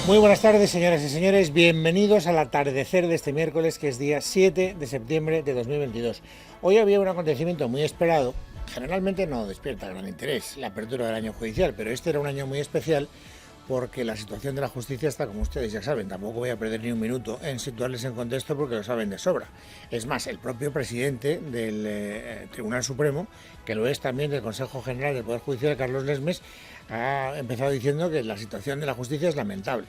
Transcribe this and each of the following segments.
Muy buenas tardes, señoras y señores. Bienvenidos al atardecer de este miércoles, que es día 7 de septiembre de 2022. Hoy había un acontecimiento muy esperado. Generalmente no despierta gran interés la apertura del año judicial, pero este era un año muy especial porque la situación de la justicia está, como ustedes ya saben. Tampoco voy a perder ni un minuto en situarles en contexto porque lo saben de sobra. Es más, el propio presidente del Tribunal Supremo, que lo es también del Consejo General del Poder Judicial, Carlos Lesmes, ha empezado diciendo que la situación de la justicia es lamentable,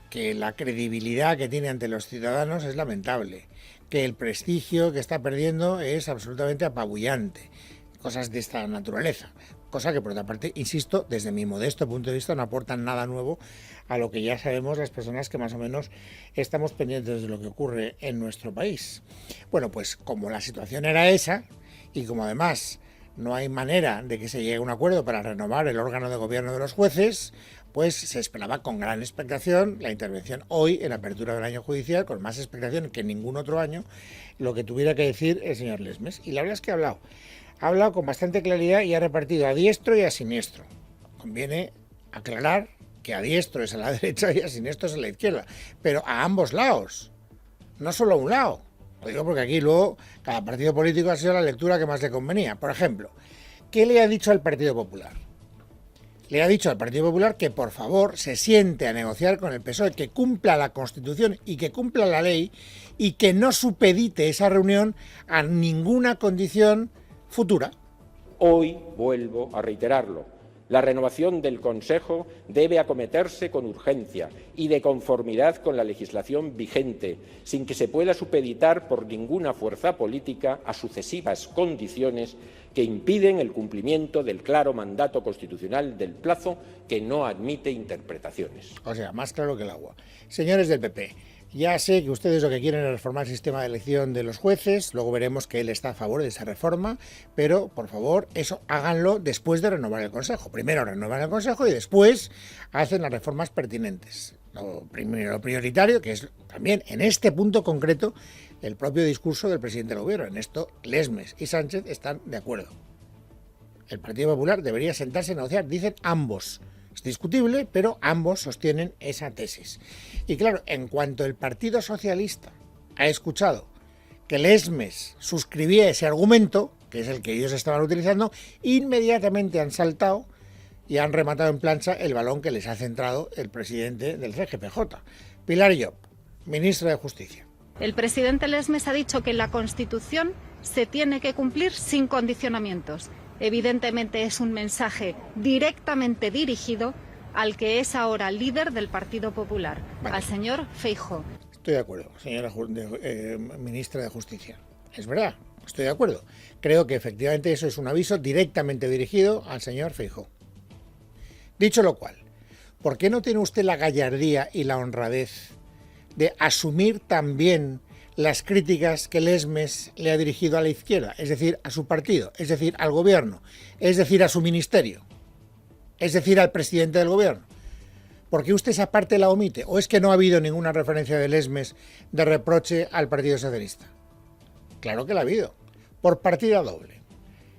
que la credibilidad que tiene ante los ciudadanos es lamentable, que el prestigio que está perdiendo es absolutamente apabullante, cosas de esta naturaleza, cosa que por otra parte, insisto, desde mi modesto punto de vista no aportan nada nuevo a lo que ya sabemos las personas que más o menos estamos pendientes de lo que ocurre en nuestro país. Bueno, pues como la situación era esa, y como además no hay manera de que se llegue a un acuerdo para renovar el órgano de gobierno de los jueces, pues se esperaba con gran expectación la intervención hoy en la apertura del año judicial, con más expectación que en ningún otro año, lo que tuviera que decir el señor Lesmes. Y la verdad es que ha hablado con bastante claridad y ha repartido a diestro y a siniestro. Conviene aclarar que a diestro es a la derecha y a siniestro es a la izquierda, pero a ambos lados, no solo a un lado. Lo digo porque aquí luego cada partido político ha sido la lectura que más le convenía. Por ejemplo, ¿qué le ha dicho al Partido Popular? Le ha dicho al Partido Popular que por favor se siente a negociar con el PSOE, que cumpla la Constitución y que cumpla la ley y que no supedite esa reunión a ninguna condición futura. Hoy vuelvo a reiterarlo. La renovación del Consejo debe acometerse con urgencia y de conformidad con la legislación vigente, sin que se pueda supeditar por ninguna fuerza política a sucesivas condiciones que impiden el cumplimiento del claro mandato constitucional del plazo, que no admite interpretaciones. O sea, más claro que el agua. Señores del PP, ya sé que ustedes lo que quieren es reformar el sistema de elección de los jueces, luego veremos que él está a favor de esa reforma, pero por favor, eso háganlo después de renovar el Consejo. Primero renuevan el Consejo y después hacen las reformas pertinentes. Lo prioritario, que es también en este punto concreto el propio discurso del presidente del gobierno. En esto Lesmes y Sánchez están de acuerdo. El Partido Popular debería sentarse a negociar, dicen ambos. Es discutible, pero ambos sostienen esa tesis. Y claro, en cuanto el Partido Socialista ha escuchado que Lesmes suscribía ese argumento, que es el que ellos estaban utilizando, inmediatamente han saltado y han rematado en plancha el balón que les ha centrado el presidente del CGPJ, Pilar Llop, ministra de Justicia. El presidente Lesmes ha dicho que la Constitución se tiene que cumplir sin condicionamientos. Evidentemente es un mensaje directamente dirigido al que es ahora líder del Partido Popular, al señor Feijóo. Estoy de acuerdo, señora ministra de Justicia. Es verdad, estoy de acuerdo. Creo que efectivamente eso es un aviso directamente dirigido al señor Feijóo. Dicho lo cual, ¿por qué no tiene usted la gallardía y la honradez de asumir también las críticas que Lesmes le ha dirigido a la izquierda, es decir, a su partido, es decir, al gobierno, es decir, a su ministerio, es decir, al presidente del gobierno? ¿Por qué usted esa parte la omite? ¿O es que no ha habido ninguna referencia de Lesmes de reproche al Partido Socialista? Claro que la ha habido, por partida doble.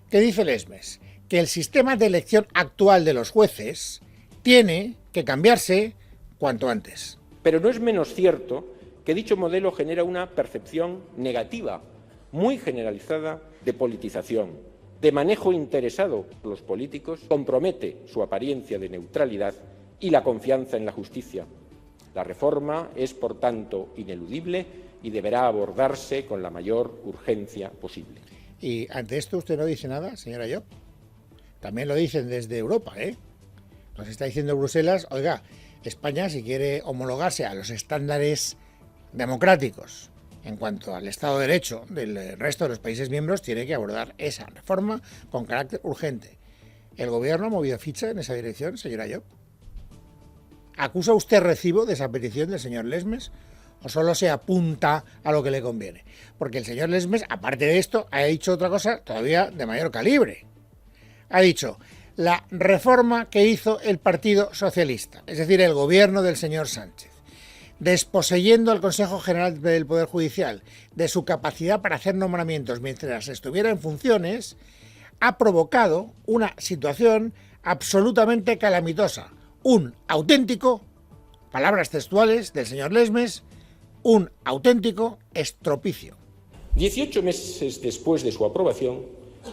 ¿Qué dice Lesmes? Que el sistema de elección actual de los jueces tiene que cambiarse cuanto antes. Pero no es menos cierto que dicho modelo genera una percepción negativa, muy generalizada, de politización, de manejo interesado por los políticos, compromete su apariencia de neutralidad y la confianza en la justicia. La reforma es, por tanto, ineludible y deberá abordarse con la mayor urgencia posible. Y ante esto usted no dice nada, señora Llop. También lo dicen desde Europa, ¿eh? Nos está diciendo Bruselas, oiga, España, si quiere homologarse a los estándares democráticos en cuanto al Estado de Derecho del resto de los países miembros, tiene que abordar esa reforma con carácter urgente. ¿El gobierno ha movido ficha en esa dirección, señora Llop? ¿Acusa usted recibo de esa petición del señor Lesmes o solo se apunta a lo que le conviene? Porque el señor Lesmes, aparte de esto, ha dicho otra cosa todavía de mayor calibre. Ha dicho: la reforma que hizo el Partido Socialista, es decir, el gobierno del señor Sánchez, desposeyendo al Consejo General del Poder Judicial de su capacidad para hacer nombramientos mientras estuviera en funciones, ha provocado una situación absolutamente calamitosa, un auténtico Palabras textuales del señor Lesmes, un auténtico estropicio. 18 meses después de su aprobación,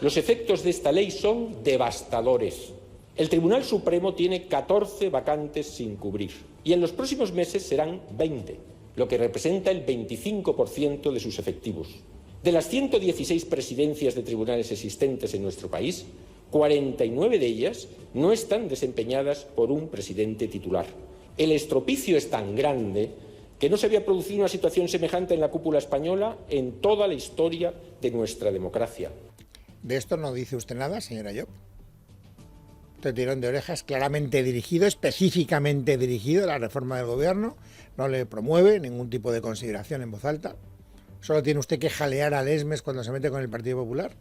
los efectos de esta ley son devastadores. El Tribunal Supremo tiene 14 vacantes sin cubrir y en los próximos meses serán 20, lo que representa el 25% de sus efectivos. De las 116 presidencias de tribunales existentes en nuestro país, 49 de ellas no están desempeñadas por un presidente titular. El estropicio es tan grande que no se había producido una situación semejante en la cúpula española en toda la historia de nuestra democracia. ¿De esto no dice usted nada, señora Llop? Este tirón de orejas claramente dirigido, específicamente dirigido a la reforma del gobierno, no le promueve ningún tipo de consideración en voz alta. Solo tiene usted que jalear a Lesmes cuando se mete con el Partido Popular.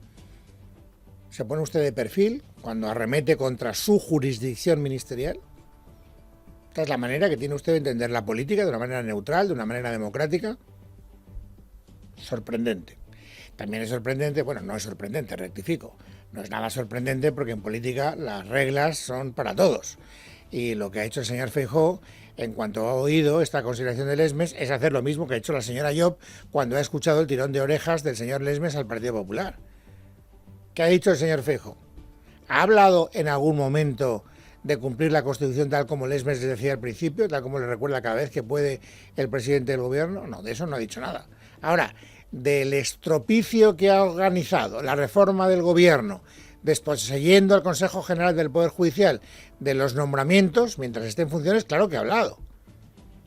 Se pone usted de perfil cuando arremete contra su jurisdicción ministerial. Esta es la manera que tiene usted de entender la política, de una manera neutral, de una manera democrática. Sorprendente. También es sorprendente, bueno, no es sorprendente, rectifico. No es nada sorprendente porque en política las reglas son para todos. Y lo que ha hecho el señor Feijóo, en cuanto ha oído esta consideración de Lesmes, es hacer lo mismo que ha hecho la señora Llop cuando ha escuchado el tirón de orejas del señor Lesmes al Partido Popular. ¿Qué ha dicho el señor Feijóo? ¿Ha hablado en algún momento de cumplir la Constitución tal como Lesmes les decía al principio, tal como le recuerda cada vez que puede el presidente del gobierno? No, de eso no ha dicho nada. Ahora, del estropicio que ha organizado la reforma del gobierno, desposeyendo al Consejo General del Poder Judicial de los nombramientos mientras esté en funciones, claro que ha hablado.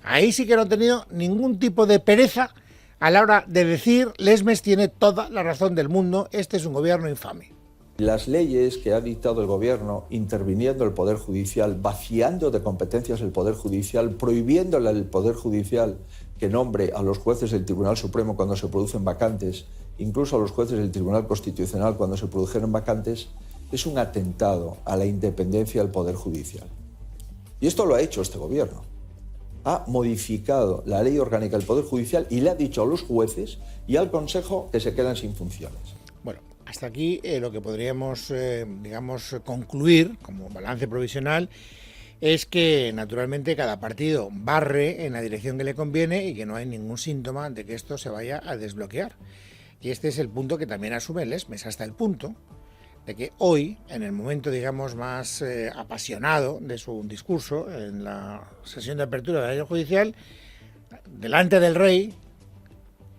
Ahí sí que no ha tenido ningún tipo de pereza a la hora de decir Lesmes tiene toda la razón del mundo, este es un gobierno infame. Las leyes que ha dictado el gobierno interviniendo el Poder Judicial, vaciando de competencias el Poder Judicial, prohibiéndole al Poder Judicial que nombre a los jueces del Tribunal Supremo cuando se producen vacantes, incluso a los jueces del Tribunal Constitucional cuando se produjeron vacantes, es un atentado a la independencia del Poder Judicial. Y esto lo ha hecho este gobierno. Ha modificado la ley orgánica del Poder Judicial y le ha dicho a los jueces y al Consejo que se quedan sin funciones. Bueno, hasta aquí lo que podríamos, concluir como balance provisional es que naturalmente cada partido barre en la dirección que le conviene y que no hay ningún síntoma de que esto se vaya a desbloquear. Y este es el punto que también asume Lesmes, hasta el punto de que hoy, en el momento, digamos, más apasionado de su discurso, en la sesión de apertura del año judicial, delante del rey,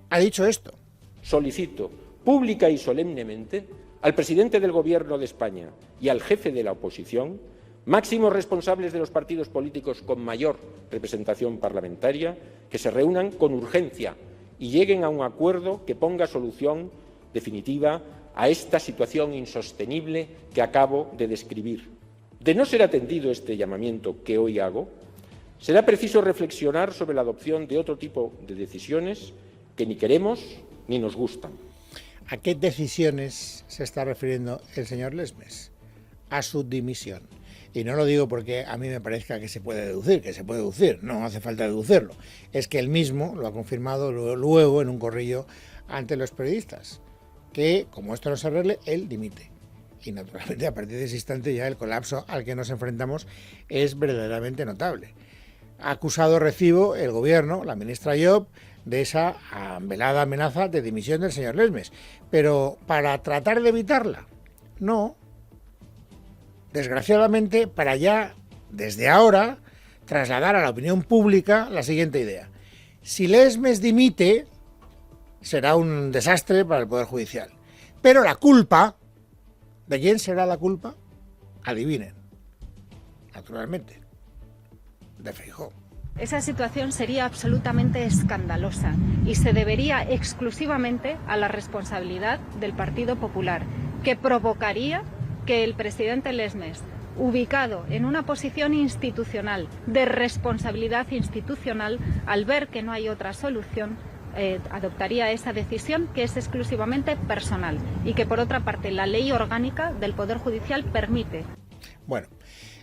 ha dicho esto. Solicito pública y solemnemente al presidente del Gobierno de España y al jefe de la oposición, máximos responsables de los partidos políticos con mayor representación parlamentaria, que se reúnan con urgencia y lleguen a un acuerdo que ponga solución definitiva a esta situación insostenible que acabo de describir. De no ser atendido este llamamiento que hoy hago, será preciso reflexionar sobre la adopción de otro tipo de decisiones que ni queremos ni nos gustan. ¿A qué decisiones se está refiriendo el señor Lesmes? A su dimisión. Y no lo digo porque a mí me parezca que se puede deducir, no hace falta deducirlo. Es que él mismo lo ha confirmado luego en un corrillo ante los periodistas, que como esto no se arregle, él dimite. Y naturalmente a partir de ese instante ya el colapso al que nos enfrentamos es verdaderamente notable. Ha acusado recibo el gobierno, la ministra Llop, de esa velada amenaza de dimisión del señor Lesmes. Pero para tratar de evitarla, no. Desgraciadamente, para ya, desde ahora, trasladar a la opinión pública la siguiente idea. Si Lesmes dimite, será un desastre para el Poder Judicial. Pero la culpa, ¿de quién será la culpa? Adivinen. Naturalmente, de Feijóo. Esa situación sería absolutamente escandalosa y se debería exclusivamente a la responsabilidad del Partido Popular, que provocaría que el presidente Lesmes, ubicado en una posición institucional, de responsabilidad institucional, al ver que no hay otra solución, adoptaría esa decisión que es exclusivamente personal y que, por otra parte, la ley orgánica del Poder Judicial permite. Bueno,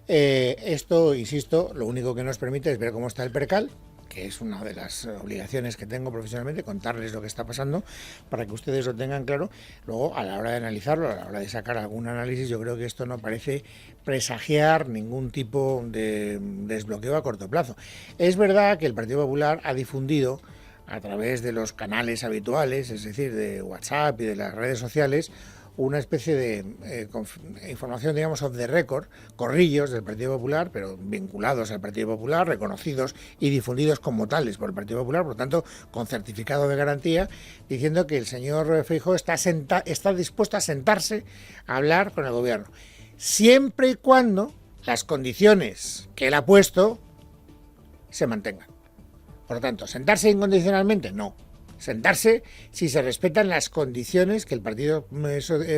esto, insisto, lo único que nos permite es ver cómo está el percal, que es una de las obligaciones que tengo profesionalmente, contarles lo que está pasando para que ustedes lo tengan claro. Luego, a la hora de analizarlo, a la hora de sacar algún análisis, yo creo que esto no parece presagiar ningún tipo de desbloqueo a corto plazo. Es verdad que el Partido Popular ha difundido a través de los canales habituales, es decir, de WhatsApp y de las redes sociales, una especie de información, digamos, off the record, corrillos del Partido Popular, pero vinculados al Partido Popular, reconocidos y difundidos como tales por el Partido Popular, por lo tanto, con certificado de garantía, diciendo que el señor Feijóo está dispuesto a sentarse a hablar con el gobierno, siempre y cuando las condiciones que él ha puesto se mantengan. Por lo tanto, ¿sentarse incondicionalmente? No. Sentarse si se respetan las condiciones que el Partido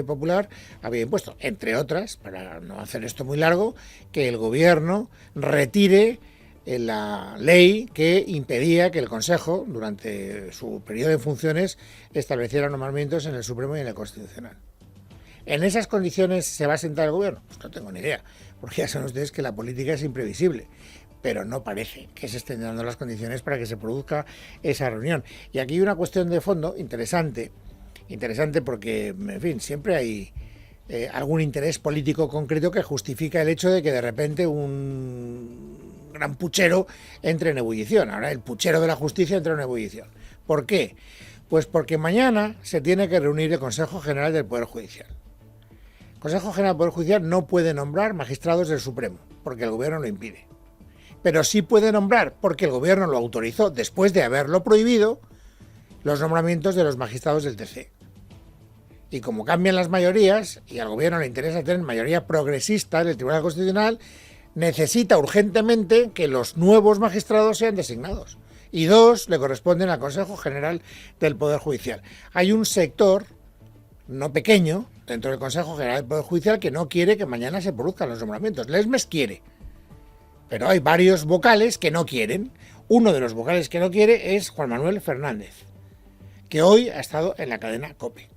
Popular había impuesto. Entre otras, para no hacer esto muy largo, que el gobierno retire la ley que impedía que el Consejo, durante su periodo de funciones, estableciera nombramientos en el Supremo y en el Constitucional. ¿En esas condiciones se va a sentar el gobierno? Pues no tengo ni idea, porque ya saben ustedes que la política es imprevisible. Pero no parece que se estén dando las condiciones para que se produzca esa reunión. Y aquí hay una cuestión de fondo interesante porque, en fin, siempre hay algún interés político concreto que justifica el hecho de que de repente un gran puchero entre en ebullición. Ahora el puchero de la justicia entra en ebullición. ¿Por qué? Pues porque mañana se tiene que reunir el Consejo General del Poder Judicial. El Consejo General del Poder Judicial no puede nombrar magistrados del Supremo, porque el gobierno lo impide. Pero sí puede nombrar, porque el gobierno lo autorizó después de haberlo prohibido, los nombramientos de los magistrados del TC. Y como cambian las mayorías, y al gobierno le interesa tener mayoría progresista en el Tribunal Constitucional, necesita urgentemente que los nuevos magistrados sean designados. Y 2 le corresponden al Consejo General del Poder Judicial. Hay un sector, no pequeño, dentro del Consejo General del Poder Judicial que no quiere que mañana se produzcan los nombramientos. Lesmes quiere. Pero hay varios vocales que no quieren. Uno de los vocales que no quiere es Juan Manuel Fernández, que hoy ha estado en la cadena COPE.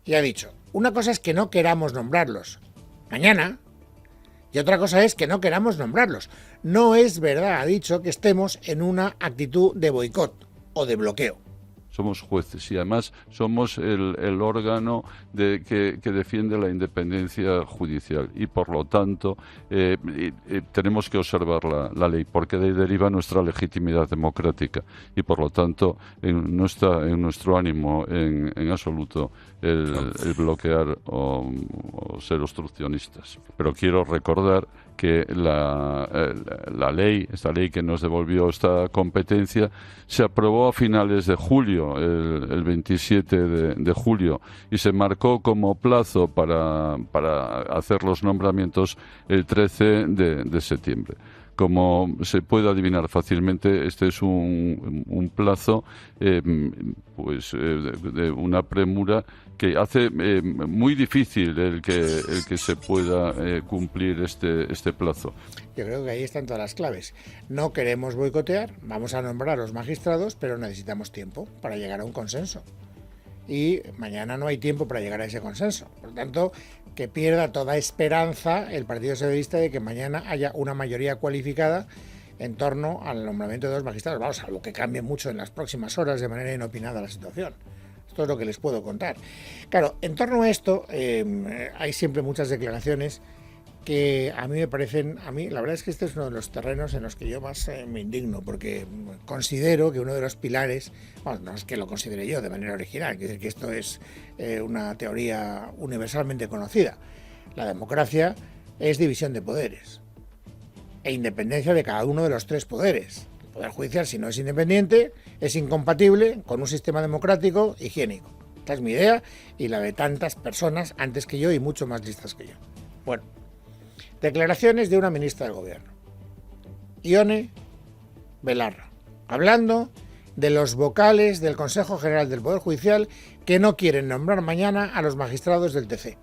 Y ha dicho, una cosa es que no queramos nombrarlos mañana, y otra cosa es que no queramos nombrarlos. No es verdad, ha dicho, que estemos en una actitud de boicot o de bloqueo. Somos jueces y además somos el órgano que defiende la independencia judicial y por lo tanto tenemos que observar la ley porque de ahí deriva nuestra legitimidad democrática y por lo tanto no está en nuestro ánimo en absoluto el bloquear o ser obstruccionistas. Pero quiero recordar que la ley, esta ley que nos devolvió esta competencia, se aprobó a finales de julio, el 27 de julio, y se marcó como plazo para hacer los nombramientos el 13 de septiembre. Como se puede adivinar fácilmente, este es un plazo de una premura que hace muy difícil el que se pueda cumplir este plazo. Yo creo que ahí están todas las claves. No queremos boicotear, vamos a nombrar a los magistrados, pero necesitamos tiempo para llegar a un consenso. Y mañana no hay tiempo para llegar a ese consenso. Por lo tanto, que pierda toda esperanza el Partido Socialista de que mañana haya una mayoría cualificada en torno al nombramiento de los magistrados. Vamos, algo que cambie mucho en las próximas horas de manera inopinada la situación. Esto es lo que les puedo contar. Claro, en torno a esto hay siempre muchas declaraciones que a mí me parecen, la verdad es que este es uno de los terrenos en los que yo más me indigno, porque considero que uno de los pilares, bueno, no es que lo considere yo de manera original, quiere decir que esto es una teoría universalmente conocida. La democracia es división de poderes e independencia de cada uno de los 3 poderes. El Poder Judicial, si no es independiente, es incompatible con un sistema democrático higiénico. Esta es mi idea y la de tantas personas antes que yo y mucho más listas que yo. Bueno, declaraciones de una ministra del Gobierno, Ione Belarra, hablando de los vocales del Consejo General del Poder Judicial que no quieren nombrar mañana a los magistrados del TC.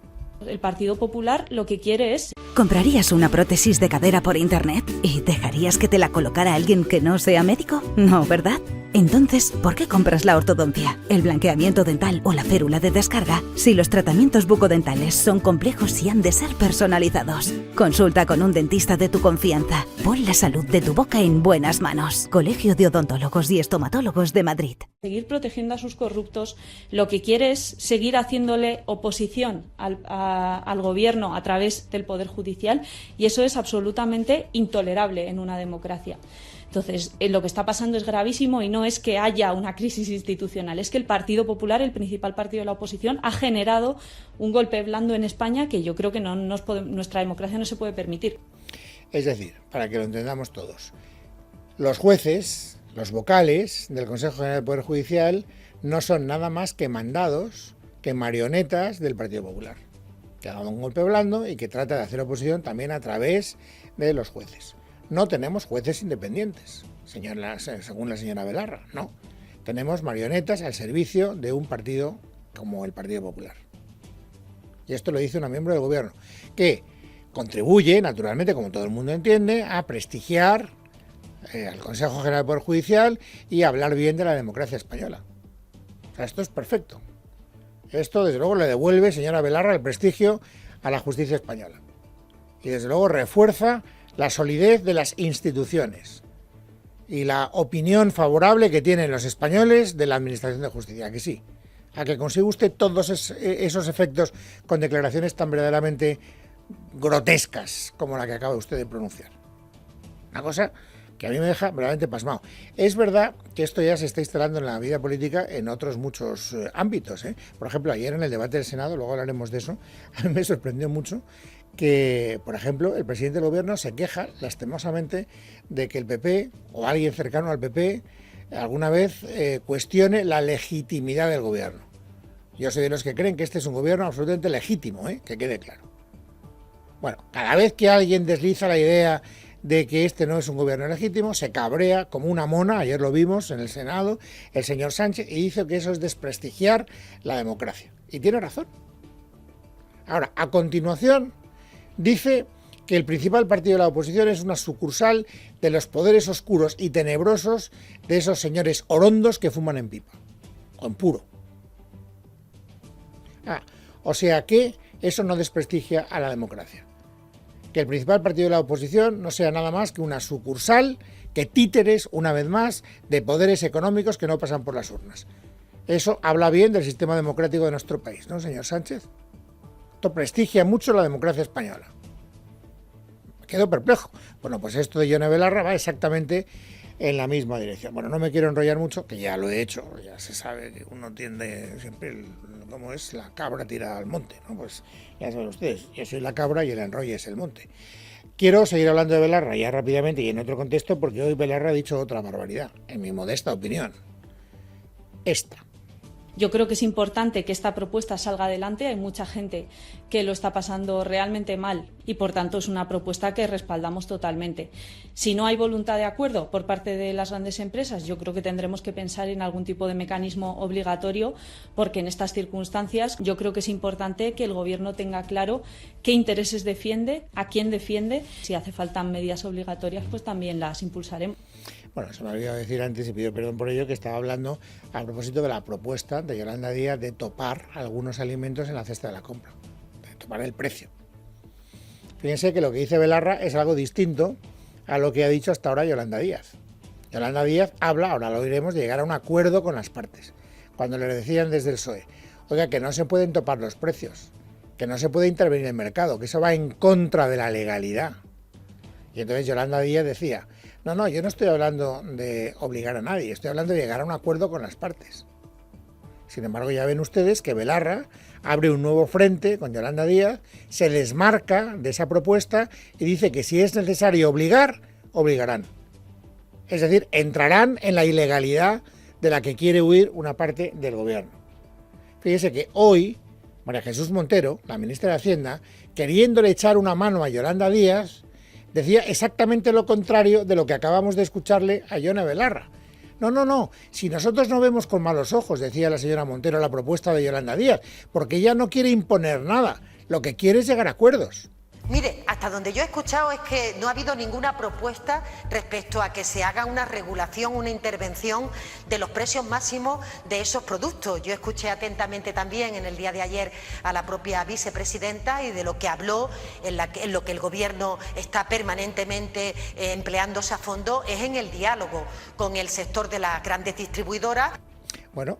El Partido Popular lo que quiere es... ¿Comprarías una prótesis de cadera por internet y dejarías que te la colocara alguien que no sea médico? No, ¿verdad? Entonces, ¿por qué compras la ortodoncia, el blanqueamiento dental o la férula de descarga si los tratamientos bucodentales son complejos y han de ser personalizados? Consulta con un dentista de tu confianza. Pon la salud de tu boca en buenas manos. Colegio de Odontólogos y Estomatólogos de Madrid. Seguir protegiendo a sus corruptos, lo que quiere es seguir haciéndole oposición al gobierno a través del Poder Judicial, y eso es absolutamente intolerable en una democracia. Entonces, lo que está pasando es gravísimo y no es que haya una crisis institucional, es que el Partido Popular, el principal partido de la oposición, ha generado un golpe blando en España que yo creo que nuestra democracia no se puede permitir. Es decir, para que lo entendamos todos, los jueces, los vocales del Consejo General del Poder Judicial no son nada más que mandados, que marionetas del Partido Popular, que ha dado un golpe blando y que trata de hacer oposición también a través de los jueces. No tenemos jueces independientes, según la señora Belarra, no. Tenemos marionetas al servicio de un partido como el Partido Popular. Y esto lo dice una miembro del gobierno, que contribuye, naturalmente, como todo el mundo entiende, a prestigiar al Consejo General del Poder Judicial y a hablar bien de la democracia española. O sea, esto es perfecto. Esto, desde luego, le devuelve, señora Belarra, el prestigio a la justicia española. Y, desde luego, refuerza la solidez de las instituciones y la opinión favorable que tienen los españoles de la Administración de Justicia, que sí, a que consigue usted todos esos efectos con declaraciones tan verdaderamente grotescas como la que acaba usted de pronunciar. Una cosa que a mí me deja verdaderamente pasmado. Es verdad que esto ya se está instalando en la vida política en otros muchos ámbitos, ¿eh? Por ejemplo, ayer en el debate del Senado, luego hablaremos de eso, a mí me sorprendió mucho que, por ejemplo, el presidente del gobierno se queja lastimosamente de que el PP o alguien cercano al PP alguna vez cuestione la legitimidad del gobierno. Yo soy de los que creen que este es un gobierno absolutamente legítimo, que quede claro. Bueno, cada vez que alguien desliza la idea de que este no es un gobierno legítimo, se cabrea como una mona, ayer lo vimos en el Senado, el señor Sánchez, y dice que eso es desprestigiar la democracia. Y tiene razón. Ahora, a continuación, dice que el principal partido de la oposición es una sucursal de los poderes oscuros y tenebrosos de esos señores orondos que fuman en pipa, o en puro. O sea que eso no desprestigia a la democracia. Que el principal partido de la oposición no sea nada más que una sucursal, que títeres, una vez más, de poderes económicos que no pasan por las urnas. Eso habla bien del sistema democrático de nuestro país, ¿no, señor Sánchez? Esto prestigia mucho la democracia española. Me quedo perplejo. Bueno, pues esto de Yone Belarra va exactamente en la misma dirección. Bueno, no me quiero enrollar mucho, que ya lo he hecho, ya se sabe que uno tiende siempre, como es la cabra tirada al monte, ¿no? Pues ya saben ustedes, yo soy la cabra y el enrolle es el monte. Quiero seguir hablando de Belarra ya rápidamente y en otro contexto, porque hoy Belarra ha dicho otra barbaridad, en mi modesta opinión. Esta. Yo creo que es importante que esta propuesta salga adelante. Hay mucha gente que lo está pasando realmente mal y, por tanto, es una propuesta que respaldamos totalmente. Si no hay voluntad de acuerdo por parte de las grandes empresas, yo creo que tendremos que pensar en algún tipo de mecanismo obligatorio, porque en estas circunstancias yo creo que es importante que el Gobierno tenga claro qué intereses defiende, a quién defiende. Si hace falta medidas obligatorias, pues también las impulsaremos. Bueno, se me había olvidado decir antes, y pido perdón por ello, que estaba hablando a propósito de la propuesta de Yolanda Díaz de topar algunos alimentos en la cesta de la compra, de topar el precio. Fíjense que lo que dice Belarra es algo distinto a lo que ha dicho hasta ahora Yolanda Díaz. Yolanda Díaz habla, ahora lo oiremos, de llegar a un acuerdo con las partes. Cuando le decían desde el PSOE, oiga, que no se pueden topar los precios, que no se puede intervenir en el mercado, que eso va en contra de la legalidad. Y entonces Yolanda Díaz decía, no, yo no estoy hablando de obligar a nadie, estoy hablando de llegar a un acuerdo con las partes. Sin embargo, ya ven ustedes que Belarra abre un nuevo frente con Yolanda Díaz, se desmarca de esa propuesta y dice que si es necesario obligar, obligarán. Es decir, entrarán en la ilegalidad de la que quiere huir una parte del gobierno. Fíjese que hoy María Jesús Montero, la ministra de Hacienda, queriéndole echar una mano a Yolanda Díaz, decía exactamente lo contrario de lo que acabamos de escucharle a Yone Belarra. No, si nosotros no vemos con malos ojos, decía la señora Montero, la propuesta de Yolanda Díaz, porque ella no quiere imponer nada, lo que quiere es llegar a acuerdos. Mire, hasta donde yo he escuchado es que no ha habido ninguna propuesta respecto a que se haga una regulación, una intervención de los precios máximos de esos productos. Yo escuché atentamente también en el día de ayer a la propia vicepresidenta y de lo que habló, en lo que el Gobierno está permanentemente empleándose a fondo, es en el diálogo con el sector de las grandes distribuidoras. Bueno,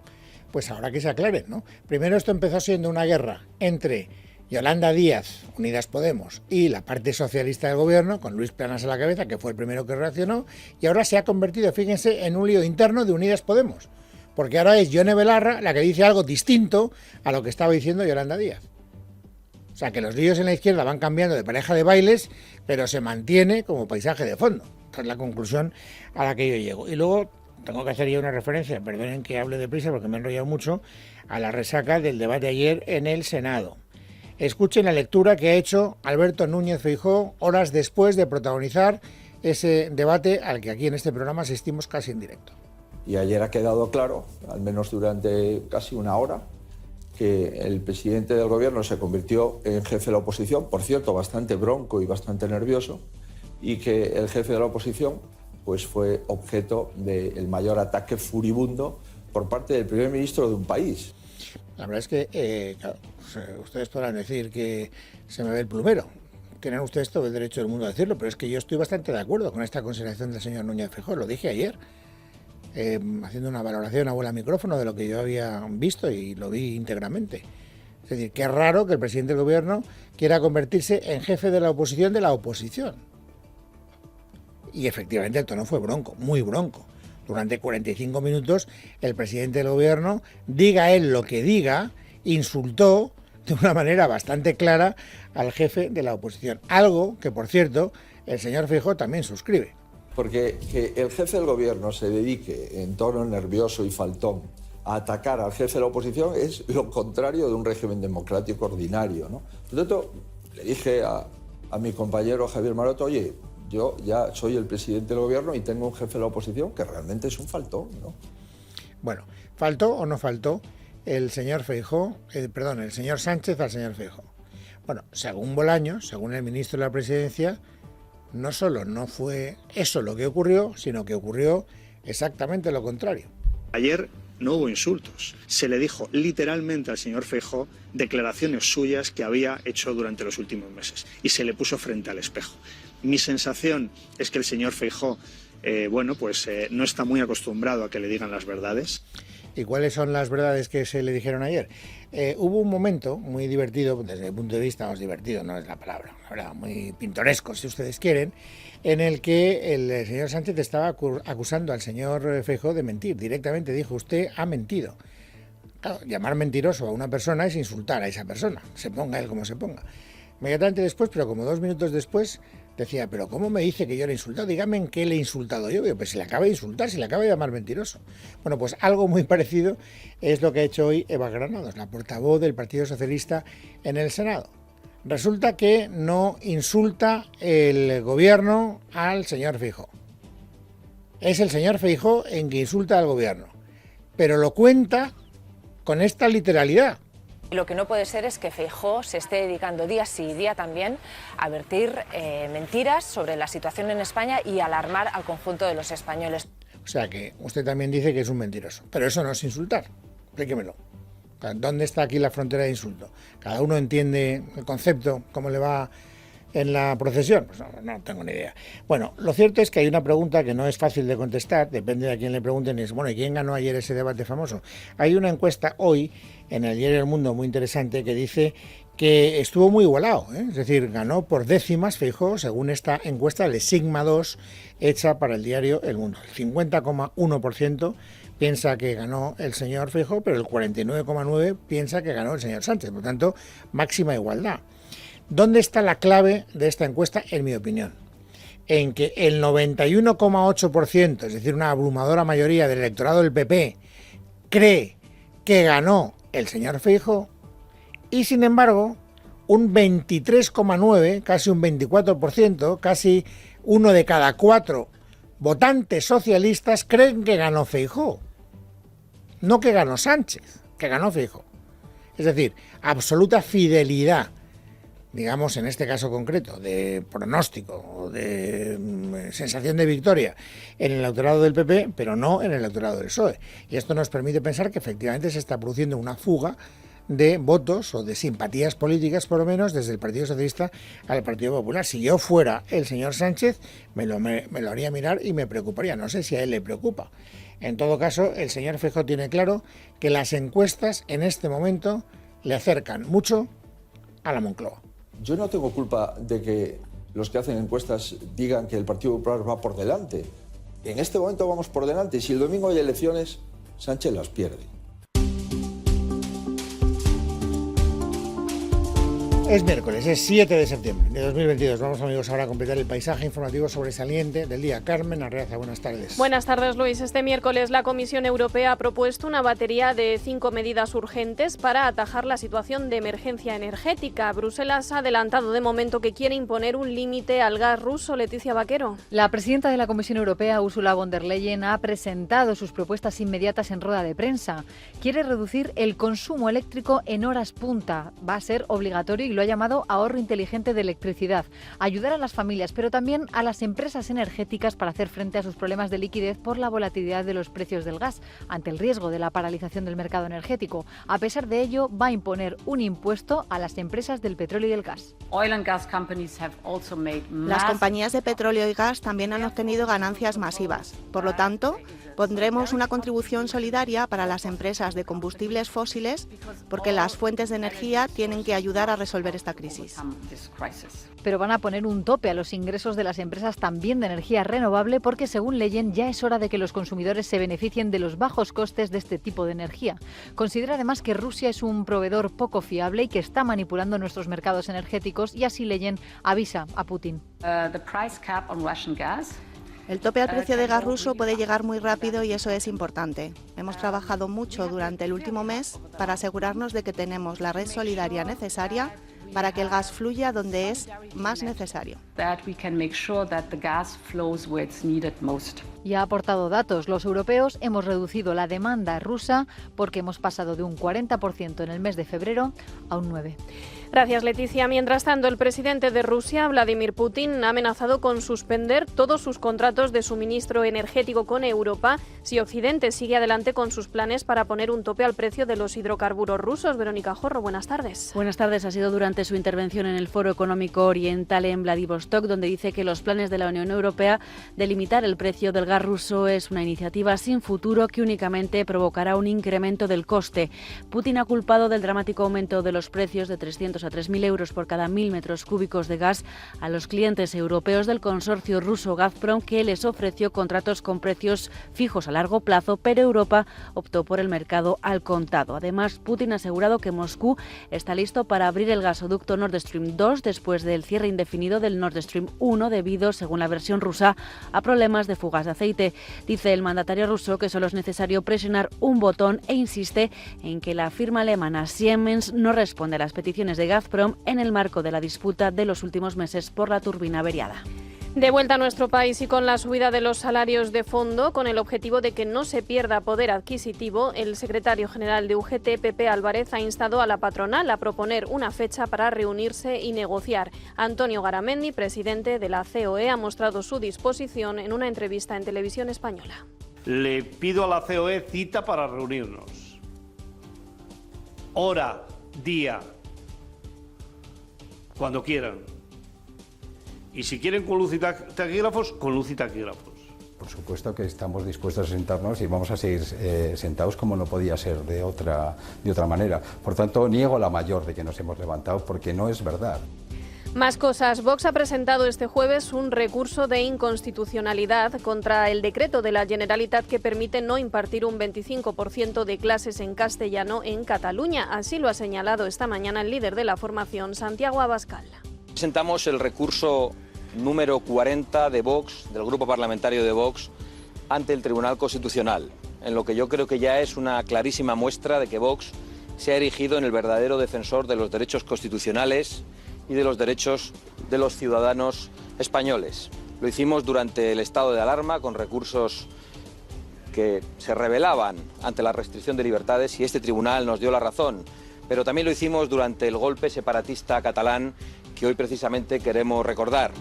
pues ahora que se aclare, ¿no? Primero esto empezó siendo una guerra entre Yolanda Díaz, Unidas Podemos, y la parte socialista del gobierno, con Luis Planas a la cabeza, que fue el primero que reaccionó, y ahora se ha convertido, fíjense, en un lío interno de Unidas Podemos, porque ahora es Yone Belarra la que dice algo distinto a lo que estaba diciendo Yolanda Díaz. O sea, que los líos en la izquierda van cambiando de pareja de bailes, pero se mantiene como paisaje de fondo. Esta es la conclusión a la que yo llego. Y luego tengo que hacer ya una referencia, perdonen que hable deprisa porque me he enrollado mucho, a la resaca del debate ayer en el Senado. Escuchen la lectura que ha hecho Alberto Núñez Feijóo horas después de protagonizar ese debate al que aquí en este programa asistimos casi en directo. Y ayer ha quedado claro, al menos durante casi una hora, que el presidente del gobierno se convirtió en jefe de la oposición, por cierto, bastante bronco y bastante nervioso, y que el jefe de la oposición pues fue objeto del mayor ataque furibundo por parte del primer ministro de un país. La verdad es que, claro, ustedes podrán decir que se me ve el plumero. Tienen ustedes todo el derecho del mundo a decirlo, pero es que yo estoy bastante de acuerdo con esta consideración del señor Núñez Feijóo. Lo dije ayer, haciendo una valoración a bola micrófono de lo que yo había visto y lo vi íntegramente. Es decir, que es raro que el presidente del gobierno quiera convertirse en jefe de la oposición de la oposición. Y efectivamente el tono fue bronco, muy bronco. Durante 45 minutos el presidente del gobierno, diga él lo que diga, insultó de una manera bastante clara al jefe de la oposición. Algo que, por cierto, el señor Feijóo también suscribe. Porque que el jefe del gobierno se dedique en tono nervioso y faltón a atacar al jefe de la oposición es lo contrario de un régimen democrático ordinario, ¿no? Por lo tanto, le dije a mi compañero Javier Maroto, oye, yo ya soy el presidente del gobierno y tengo un jefe de la oposición que realmente es un faltón, ¿no? Bueno, ¿faltó o no faltó el señor Feijóo, el señor Sánchez al señor Feijóo? Bueno, según Bolaños, según el ministro de la Presidencia, no solo no fue eso lo que ocurrió, sino que ocurrió exactamente lo contrario. Ayer no hubo insultos. Se le dijo literalmente al señor Feijóo declaraciones suyas que había hecho durante los últimos meses y se le puso frente al espejo. Mi sensación es que el señor Feijóo, no está muy acostumbrado a que le digan las verdades. ¿Y cuáles son las verdades que se le dijeron ayer? Hubo un momento muy divertido, desde el punto de vista, divertido no es la palabra, la verdad, muy pintoresco si ustedes quieren, en el que el señor Sánchez estaba acusando al señor Feijóo de mentir. Directamente dijo, usted ha mentido. Claro, llamar mentiroso a una persona es insultar a esa persona, se ponga él como se ponga. Inmediatamente después, pero como 2 minutos después, decía, pero ¿cómo me dice que yo le he insultado? Dígame en qué le he insultado yo. Pues se le acaba de insultar, se le acaba de llamar mentiroso. Bueno, pues algo muy parecido es lo que ha hecho hoy Eva Granados, la portavoz del Partido Socialista en el Senado. Resulta que no insulta el gobierno al señor Feijóo. Es el señor Feijóo en que insulta al gobierno. Pero lo cuenta con esta literalidad. Lo que no puede ser es que Feijóo se esté dedicando día sí y día también a vertir mentiras sobre la situación en España y alarmar al conjunto de los españoles. O sea que usted también dice que es un mentiroso, pero eso no es insultar, explíquemelo. ¿Dónde está aquí la frontera de insulto? ¿Cada uno entiende el concepto, cómo le va en la procesión? Pues no tengo ni idea. Bueno, lo cierto es que hay una pregunta que no es fácil de contestar, depende de a quién le pregunten, es, bueno, ¿y quién ganó ayer ese debate famoso? Hay una encuesta hoy en el diario El Mundo muy interesante que dice que estuvo muy igualado, es decir, ganó por décimas Feijóo según esta encuesta de Sigma 2 hecha para el diario El Mundo. El 50,1% piensa que ganó el señor Feijóo, pero el 49,9% piensa que ganó el señor Sánchez, por tanto, máxima igualdad. ¿Dónde está la clave de esta encuesta, en mi opinión? En que el 91,8%, es decir, una abrumadora mayoría del electorado del PP, cree que ganó el señor Feijóo, y sin embargo, un 23,9%, casi un 24%, casi 1 de cada 4 votantes socialistas creen que ganó Feijóo. No que ganó Sánchez, que ganó Feijóo. Es decir, absoluta fidelidad digamos, en este caso concreto, de pronóstico o de sensación de victoria en el electorado del PP, pero no en el electorado del PSOE. Y esto nos permite pensar que efectivamente se está produciendo una fuga de votos o de simpatías políticas, por lo menos, desde el Partido Socialista al Partido Popular. Si yo fuera el señor Sánchez, me lo haría mirar y me preocuparía. No sé si a él le preocupa. En todo caso, el señor Feijóo tiene claro que las encuestas en este momento le acercan mucho a la Moncloa. Yo no tengo culpa de que los que hacen encuestas digan que el Partido Popular va por delante. En este momento vamos por delante. Si el domingo hay elecciones, Sánchez las pierde. Es miércoles, es 7 de septiembre de 2022. Vamos, amigos, ahora a completar el paisaje informativo sobresaliente del día. Carmen Arreaza, buenas tardes. Buenas tardes, Luis. Este miércoles la Comisión Europea ha propuesto una batería de 5 medidas urgentes para atajar la situación de emergencia energética. Bruselas ha adelantado de momento que quiere imponer un límite al gas ruso. Leticia Vaquero. La presidenta de la Comisión Europea, Ursula von der Leyen, ha presentado sus propuestas inmediatas en rueda de prensa. Quiere reducir el consumo eléctrico en horas punta. Va a ser obligatorio y lo ha llamado ahorro inteligente de electricidad, ayudar a las familias, pero también a las empresas energéticas para hacer frente a sus problemas de liquidez por la volatilidad de los precios del gas, ante el riesgo de la paralización del mercado energético. A pesar de ello, va a imponer un impuesto a las empresas del petróleo y del gas. Las compañías de petróleo y gas también han obtenido ganancias masivas. Por lo tanto, pondremos una contribución solidaria para las empresas de combustibles fósiles, porque las fuentes de energía tienen que ayudar a resolver esta crisis. Pero van a poner un tope a los ingresos de las empresas también de energía renovable, porque según Leyen ya es hora de que los consumidores se beneficien de los bajos costes de este tipo de energía. Considera además que Rusia es un proveedor poco fiable y que está manipulando nuestros mercados energéticos, y así Leyen avisa a Putin. El tope al precio de gas ruso puede llegar muy rápido y eso es importante. Hemos trabajado mucho durante el último mes para asegurarnos de que tenemos la red solidaria necesaria para que el gas fluya donde es más necesario. Y ha aportado datos. Los europeos hemos reducido la demanda rusa porque hemos pasado de un 40% en el mes de febrero a un 9%. Gracias, Leticia. Mientras tanto, el presidente de Rusia, Vladimir Putin, ha amenazado con suspender todos sus contratos de suministro energético con Europa si Occidente sigue adelante con sus planes para poner un tope al precio de los hidrocarburos rusos. Verónica Jorro, buenas tardes. Buenas tardes. Ha sido durante su intervención en el Foro Económico Oriental en Vladivostok, donde dice que los planes de la Unión Europea de limitar el precio del gas ruso es una iniciativa sin futuro que únicamente provocará un incremento del coste. Putin ha culpado del dramático aumento de los precios de 300 a 3.000 euros por cada 1.000 metros cúbicos de gas a los clientes europeos del consorcio ruso Gazprom, que les ofreció contratos con precios fijos a largo plazo, pero Europa optó por el mercado al contado. Además, Putin ha asegurado que Moscú está listo para abrir el gasoducto Nord Stream 2 después del cierre indefinido del Nord Stream 1 debido, según la versión rusa, a problemas de fugas de aceite. Dice el mandatario ruso que solo es necesario presionar un botón e insiste en que la firma alemana Siemens no responde a las peticiones de Gazprom en el marco de la disputa de los últimos meses por la turbina averiada. De vuelta a nuestro país y con la subida de los salarios de fondo, con el objetivo de que no se pierda poder adquisitivo, el secretario general de UGT, Pepe Álvarez, ha instado a la patronal a proponer una fecha para reunirse y negociar. Antonio Garamendi, presidente de la COE, ha mostrado su disposición en una entrevista en Televisión Española. Le pido a la COE cita para reunirnos. Hora, día, cuando quieran. Y si quieren con luz y taquígrafos, con luz y taquígrafos. Por supuesto que estamos dispuestos a sentarnos y vamos a seguir sentados como no podía ser de otra manera. Por tanto, niego la mayor de que nos hemos levantado porque no es verdad. Más cosas. Vox ha presentado este jueves un recurso de inconstitucionalidad contra el decreto de la Generalitat que permite no impartir un 25% de clases en castellano en Cataluña. Así lo ha señalado esta mañana el líder de la formación, Santiago Abascal. Presentamos el recurso número 40 de Vox, del grupo parlamentario de Vox, ante el Tribunal Constitucional, en lo que yo creo que ya es una clarísima muestra de que Vox se ha erigido en el verdadero defensor de los derechos constitucionales y de los derechos de los ciudadanos españoles. Lo hicimos durante el estado de alarma con recursos que se rebelaban ante la restricción de libertades y este tribunal nos dio la razón, pero también lo hicimos durante el golpe separatista catalán que hoy precisamente queremos recordar.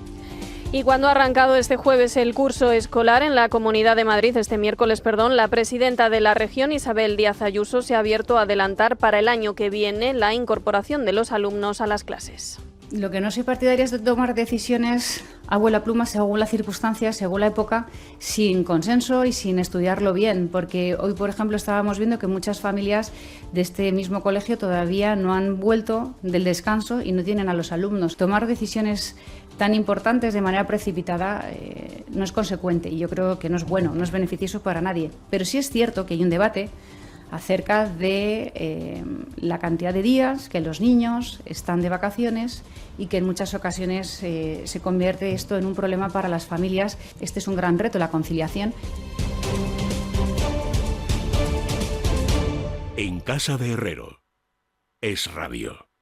Y cuando ha arrancado este jueves el curso escolar en la Comunidad de Madrid, este miércoles, la presidenta de la región, Isabel Díaz Ayuso, se ha abierto a adelantar para el año que viene la incorporación de los alumnos a las clases. Lo que no soy partidaria es de tomar decisiones a vuela pluma, según las circunstancias, según la época, sin consenso y sin estudiarlo bien, porque hoy, por ejemplo, estábamos viendo que muchas familias de este mismo colegio todavía no han vuelto del descanso y no tienen a los alumnos. Tomar decisiones tan importantes de manera precipitada no es consecuente y yo creo que no es bueno, no es beneficioso para nadie. Pero sí es cierto que hay un debate acerca de la cantidad de días que los niños están de vacaciones y que en muchas ocasiones se convierte esto en un problema para las familias. Este es un gran reto, la conciliación. En casa de Herrero, Es Radio.